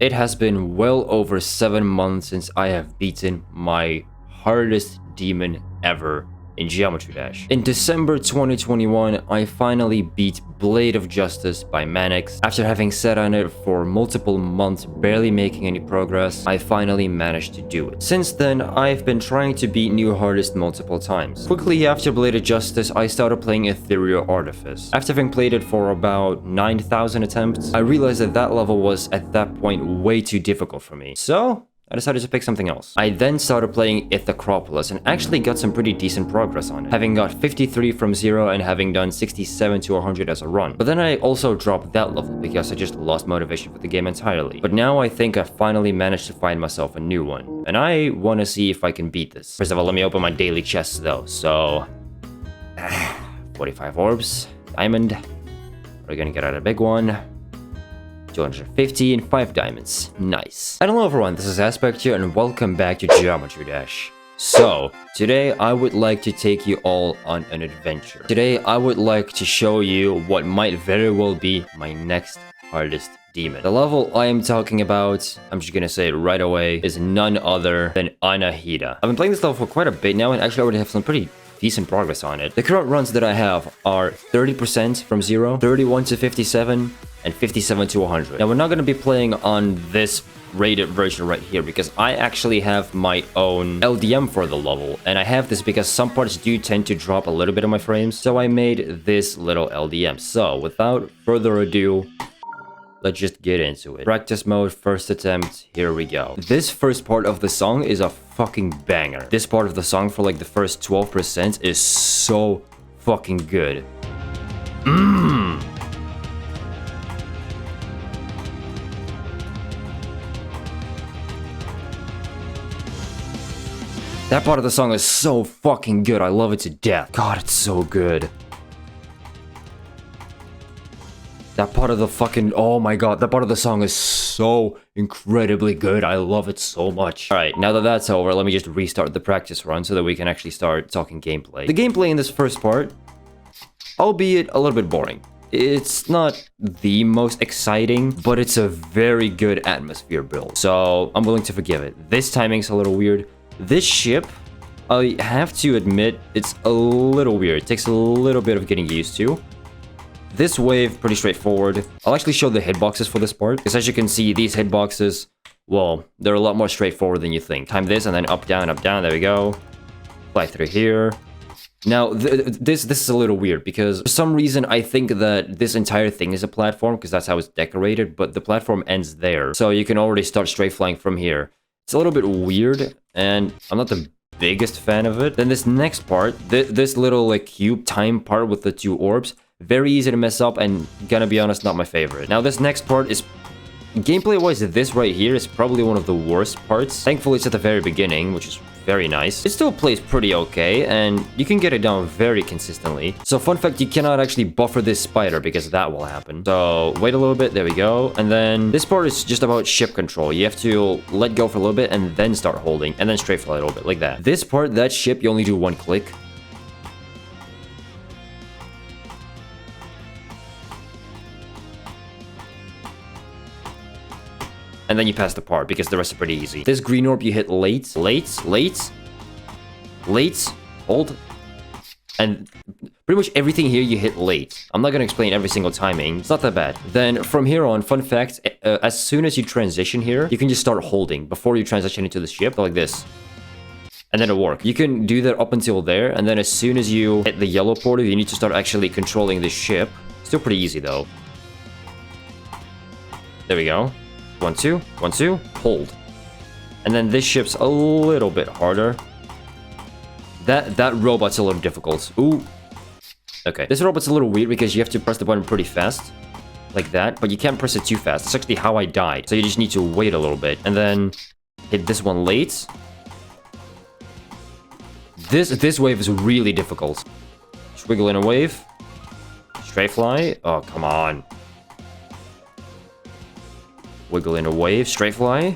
It has been well over 7 months since I have beaten my hardest demon ever in Geometry Dash. In December 2021, I finally beat Blade of Justice by Manix. After having sat on it for multiple months, barely making any progress, I finally managed to do it. Since then, I've been trying to beat new hardest multiple times. Quickly after Blade of Justice, I started playing Ethereal Artifice. After having played it for about 9,000 attempts, I realized that that level was at that point way too difficult for me. So I decided to pick something else. I then started playing Ithacropolis and actually got some pretty decent progress on it, having got 53 from 0 and having done 67 to 100 as a run. But then I also dropped that level because I just lost motivation for the game entirely. But now I think I finally managed to find myself a new one, and I want to see if I can beat this. First of all, let me open my daily chests though. So 45 orbs, diamond, we're gonna get out a big one. 250 and 5 diamonds. Nice. Hello everyone, this is Aspect here and welcome back to Geometry Dash. So, today I would like to take you all on an adventure. Today I would like to show you what might very well be my next hardest demon. The level I am talking about, I'm just gonna say it right away, is none other than Anahita. I've been playing this level for quite a bit now and actually I already have some pretty decent progress on it. The current runs that I have are 30% from 0, 31 to 57, and 57 to 100. Now we're not going to be playing on this rated version right here because I actually have my own LDM for the level, and I have this because some parts do tend to drop a little bit of my frames, so I made this little LDM. So without further ado, let's just get into it. Practice mode, first attempt, here we go. This first part of the song is a fucking banger. This part of the song for like the first 12% is so fucking good. That part of the song is so fucking good. I love it to death. God, it's so good. That part of the fucking... oh my god, that part of the song is so incredibly good. I love it so much. Alright, now that that's over, let me just restart the practice run so that we can actually start talking gameplay. The gameplay in this first part, albeit a little bit boring. It's not the most exciting, but it's a very good atmosphere build. So, I'm willing to forgive it. This timing's a little weird. This ship, I have to admit, it's a little weird. It takes a little bit of getting used to. This wave, pretty straightforward. I'll actually show the hitboxes for this part, because as you can see, these hitboxes, well, they're a lot more straightforward than you think. Time this, and then up, down, there we go. Fly through here. Now, this is a little weird, because for some reason, I think that this entire thing is a platform, because that's how it's decorated, but the platform ends there. So you can already start straight flying from here. It's a little bit weird, and I'm not the biggest fan of it. Then this next part, this little like cube time part with the 2 orbs, very easy to mess up and, gonna be honest, not my favorite. Now this next part is, gameplay wise, this right here is probably one of the worst parts. Thankfully it's at the very beginning, which is very nice. It still plays pretty okay, and you can get it down very consistently. So fun fact, you cannot actually buffer this spider because that will happen. So wait a little bit, there we go. And then this part is just about ship control. You have to let go for a little bit and then start holding, and then straight fly a little bit, like that. This part, that ship, you only do 1 click. And then you pass the part, because the rest are pretty easy. This green orb you hit late, hold, and pretty much everything here you hit late. I'm not gonna explain every single timing, it's not that bad. Then from here on, fun fact, as soon as you transition here, you can just start holding before you transition into the ship, like this. And then it'll work. You can do that up until there, and then as soon as you hit the yellow portal, you need to start actually controlling the ship. Still pretty easy though. There we go. 1, 2, 1, 2, hold. And then this ship's a little bit harder. That robot's a little difficult. Ooh. Okay. This robot's a little weird because you have to press the button pretty fast. Like that. But you can't press it too fast. That's actually how I died. So you just need to wait a little bit. And then hit this one late. This wave is really difficult. Squiggle in a wave. Straight fly. Oh, come on. Wiggle in a wave, straight fly.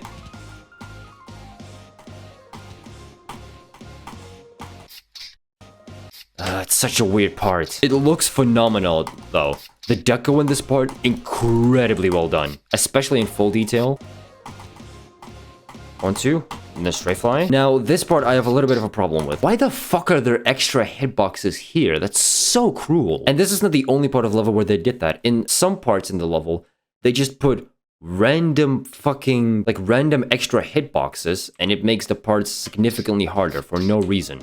It's such a weird part. It looks phenomenal, though. The deco in this part, incredibly well done. Especially in full detail. 1, 2, and then straight fly. Now, this part I have a little bit of a problem with. Why the fuck are there extra hitboxes here? That's so cruel. And this is not the only part of the level where they did that. In some parts in the level, they just put random fucking, like, random extra hitboxes, and it makes the parts significantly harder for no reason.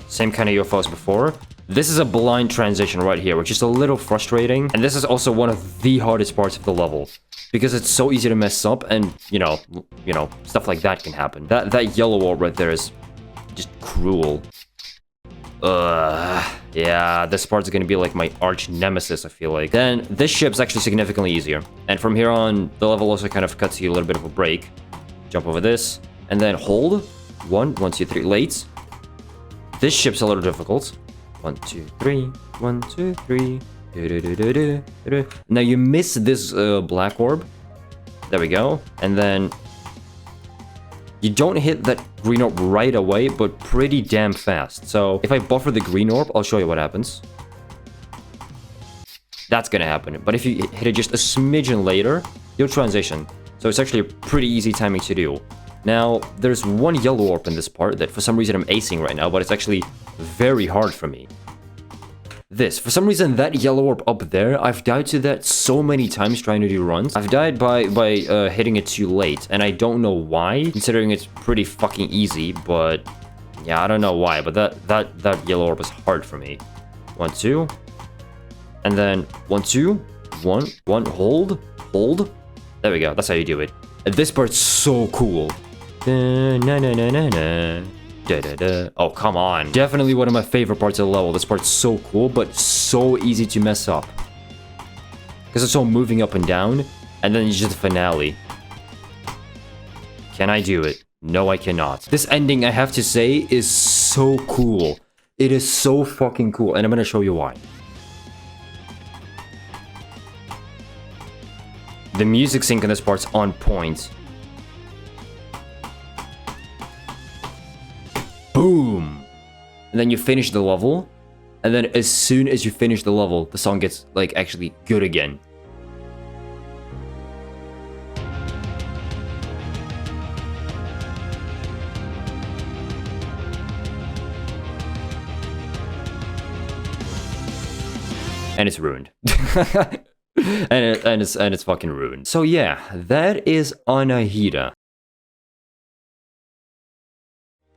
Same kind of UFO as before. This is a blind transition right here, which is a little frustrating. And this is also one of the hardest parts of the level, because it's so easy to mess up, and you know, stuff like that can happen. That yellow orb right there is just cruel. Yeah, this part's gonna be like my arch nemesis, I feel like. Then this ship's actually significantly easier, and from here on, the level also kind of cuts you a little bit of a break. Jump over this, and then hold. 1, 2, 3, late. This ship's a little difficult. 1, 2, 3. 1, 2, 3. Now you miss this black orb. There we go. And then you don't hit that green orb right away, but pretty damn fast. So if I buffer the green orb, I'll show you what happens. That's gonna happen. But if you hit it just a smidgen later, you'll transition. So it's actually a pretty easy timing to do. Now, there's one yellow orb in this part that for some reason I'm acing right now, but it's actually very hard for me. For some reason, that yellow orb up there, I've died to that so many times trying to do runs. I've died by hitting it too late, and I don't know why, considering it's pretty fucking easy, but yeah, I don't know why, but that yellow orb is hard for me. 1, 2, and then 1, 2, 1, 1, hold. There we go, that's how you do it. And this part's so cool. Oh, come on. Definitely one of my favorite parts of the level. This part's so cool, but so easy to mess up. Because it's all moving up and down, and then it's just the finale. Can I do it? No, I cannot. This ending, I have to say, is so cool. It is so fucking cool, and I'm gonna show you why. The music sync in this part's on point. Boom! And then you finish the level, and then as soon as you finish the level, the song gets, like, actually good again. And it's ruined. and it's fucking ruined. So yeah, that is Anahita.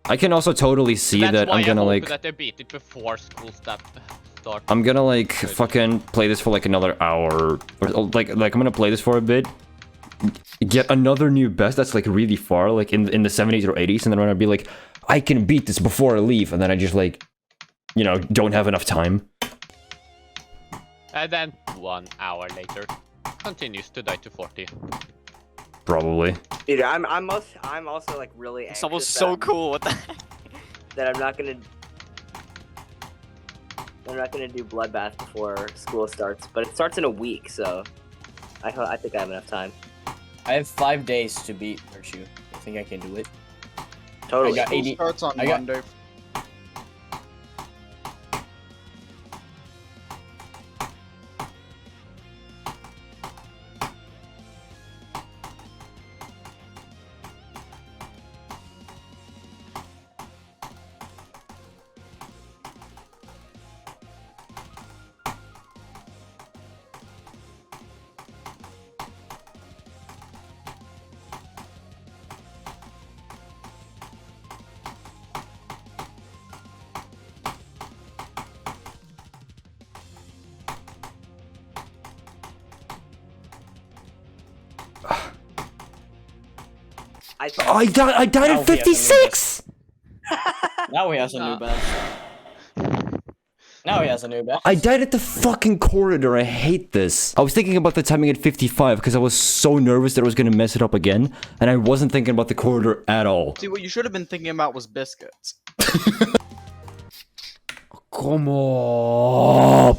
I can also totally see that I'm gonna like that they beat it before school start. I'm gonna like fucking play this for like another hour, or like I'm gonna play this for a bit, get another new best that's like really far, like in the 70s or 80s, and then I'm gonna be like, I can beat this before I leave, and then I just like, you know, don't have enough time. And then 1 hour later, continues to die to 40. Probably. Dude, I'm also like really anxious. It's almost so cool. What the heck? That I'm not gonna do Bloodbath before school starts, but it starts in a week, so I think I have enough time. I have 5 days to beat Virtue. I think I can do it. Totally. I got 80. Starts on I got- Monday. I died Now at he has a new 56! Now he has a new best. Now he has a new best. I died at the fucking corridor. I hate this. I was thinking about the timing at 55 because I was so nervous that I was going to mess it up again. And I wasn't thinking about the corridor at all. See, what you should have been thinking about was biscuits. Come on.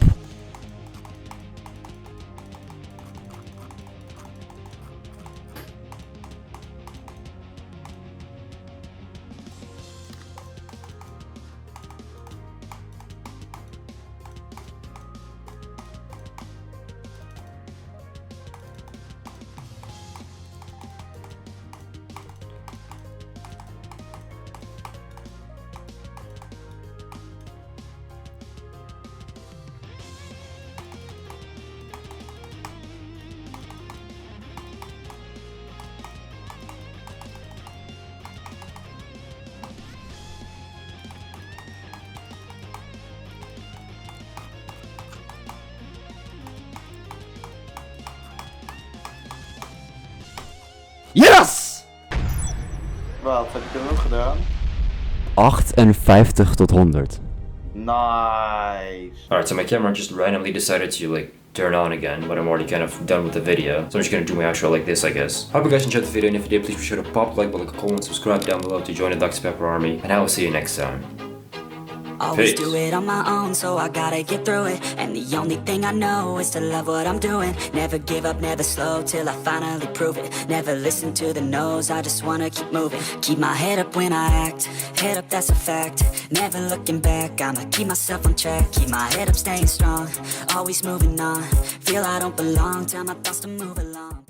Yes! Wat heb je toen gedaan? 58 tot 100. Nice. Alright, so my camera just randomly decided to like turn on again, but I'm already kind of done with the video. So I'm just gonna do my outro like this, I guess. Hope you guys enjoyed the video, and if you did, please be sure to pop the like button, comment, subscribe down below to join the Dr. Pepper army, and I will see you next time. Always Peace. do it on my own, so I gotta get through it. And the only thing I know is to love what I'm doing. Never give up, never slow, till I finally prove it. Never listen to the no's, I just wanna keep moving. Keep my head up when I act, head up, that's a fact. Never looking back, I'ma keep myself on track. Keep my head up, staying strong, always moving on. Feel I don't belong, tell my thoughts to move along.